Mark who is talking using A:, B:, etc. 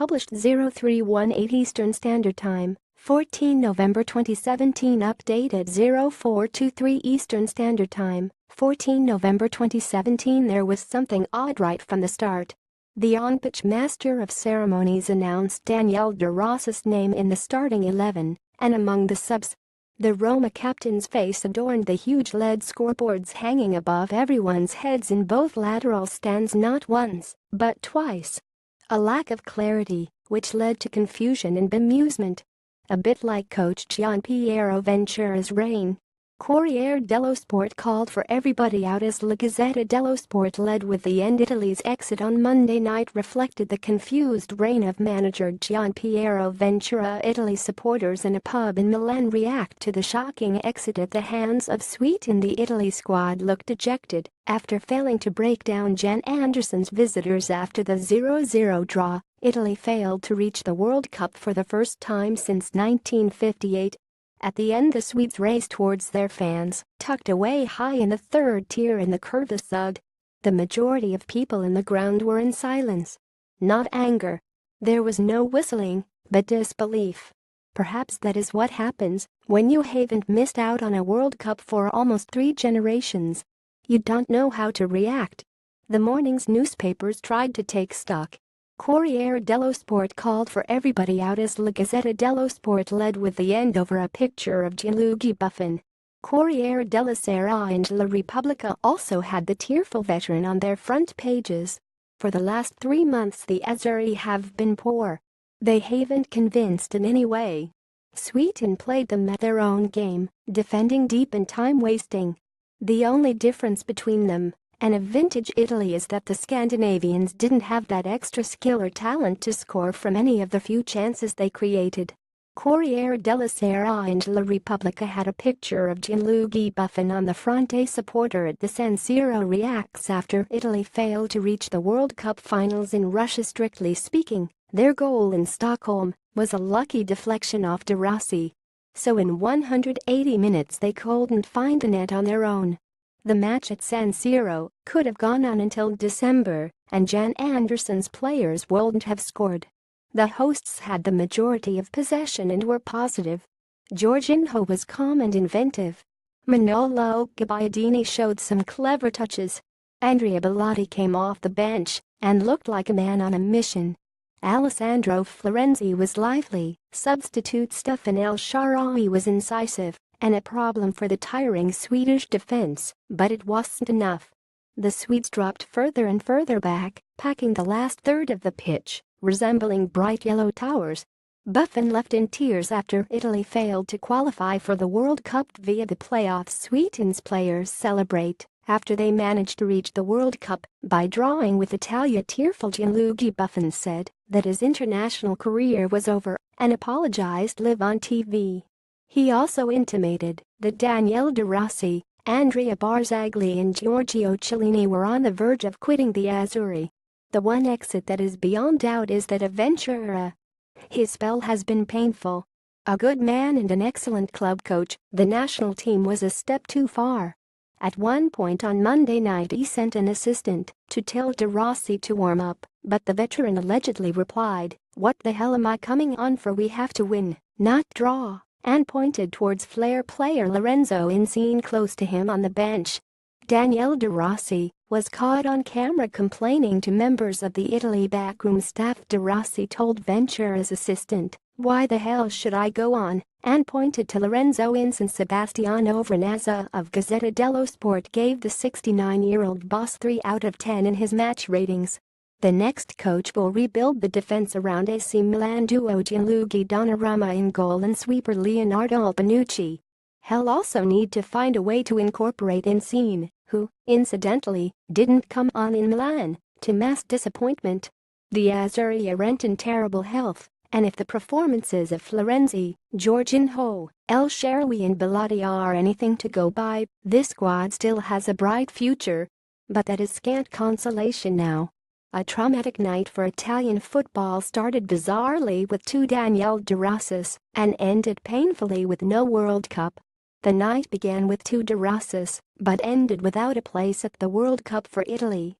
A: published 0318 Eastern Standard Time, 14 November 2017. Updated 0423 Eastern Standard Time, 14 November 2017. There was something odd right from the start. The on-pitch master of ceremonies announced Daniele De Rossis' name in the starting 11, and among the subs, the Roma captain's face adorned the huge LED scoreboards hanging above everyone's heads in both lateral stands not once, but twice. A lack of clarity, which led to confusion and bemusement. A bit like coach Gian Piero Ventura's reign. Corriere dello Sport called for everybody out as La Gazzetta dello Sport led with the end. Italy's exit on Monday night reflected the confused reign of manager Gian Piero Ventura Italy. Supporters in a pub in Milan react to the shocking exit at the hands of Sweden. The Italy squad looked dejected after failing to break down Janne Anderssons' visitors after the 0-0 draw. Italy failed to reach the World Cup for the first time since 1958. At the end, the Swedes raced towards their fans, tucked away high in the third tier in the Curva Sud. The majority of people in the ground were in silence. Not anger. There was no whistling, but disbelief. Perhaps that is what happens when you haven't missed out on a World Cup for almost 3 generations. You don't know how to react. The morning's newspapers tried to take stock. Corriere dello Sport called for everybody out as La Gazzetta dello Sport led with the end over a picture of Gianluigi Buffon. Corriere della Sera and La Repubblica also had the tearful veteran on their front pages. For the last 3 months the Azzurri have been poor. They haven't convinced in any way. Sweden played them at their own game, defending deep and time-wasting. The only difference between them and a vintage Italy is that the Scandinavians didn't have that extra skill or talent to score from any of the few chances they created. Corriere della Sera and La Repubblica had a picture of Gianluigi Buffon on the front. A supporter at the San Siro reacts after Italy failed to reach the World Cup finals in Russia. Strictly speaking, their goal in Stockholm was a lucky deflection off De Rossi. So in 180 minutes they couldn't find the net on their own. The match at San Siro could have gone on until December, and Janne Anderssons' players wouldn't have scored. The hosts had the majority of possession and were positive. Jorginho was calm and inventive. Manolo Gabbiadini showed some clever touches. Andrea Bellotti came off the bench and looked like a man on a mission. Alessandro Florenzi was lively. Substitute Stefan El Shaarawy was incisive and a problem for the tiring Swedish defense, but it wasn't enough. The Swedes dropped further and further back, packing the last third of the pitch, resembling bright yellow towers. Buffon left in tears after Italy failed to qualify for the World Cup via the playoffs. Sweden's players celebrate after they managed to reach the World Cup by drawing with Italia. Tearful Gianluigi Buffon said that his international career was over and apologized live on TV. He also intimated that Daniele De Rossi, Andrea Barzagli and Giorgio Chiellini were on the verge of quitting the Azzurri. The one exit that is beyond doubt is that of Ventura. His spell has been painful. A good man and an excellent club coach, the national team was a step too far. At one point on Monday night he sent an assistant to tell De Rossi to warm up, but the veteran allegedly replied, "What the hell am I coming on for? We have to win, not draw," and pointed towards Flair player Lorenzo Insigne close to him on the bench. Daniele De Rossi was caught on camera complaining to members of the Italy backroom staff. De Rossi told Ventura's assistant, "Why the hell should I go on?" and pointed to Lorenzo Insigne. Sebastiano Vernazza of Gazetta dello Sport gave the 69-year-old boss 3 out of 10 in his match ratings. The next coach will rebuild the defense around AC Milan duo Gianluigi Donnarumma in goal and sweeper Leonardo Bonucci. He'll also need to find a way to incorporate Insigne, who, incidentally, didn't come on in Milan, to mass disappointment. The Azzurri aren't in terrible health, and if the performances of Florenzi, Jorginho, El Shaarawy and Bellotti are anything to go by, this squad still has a bright future. But that is scant consolation now. A traumatic night for Italian football started bizarrely with 2 Daniele De Rossis and ended painfully with no World Cup. The night began with 2 De Rossis, but ended without a place at the World Cup for Italy.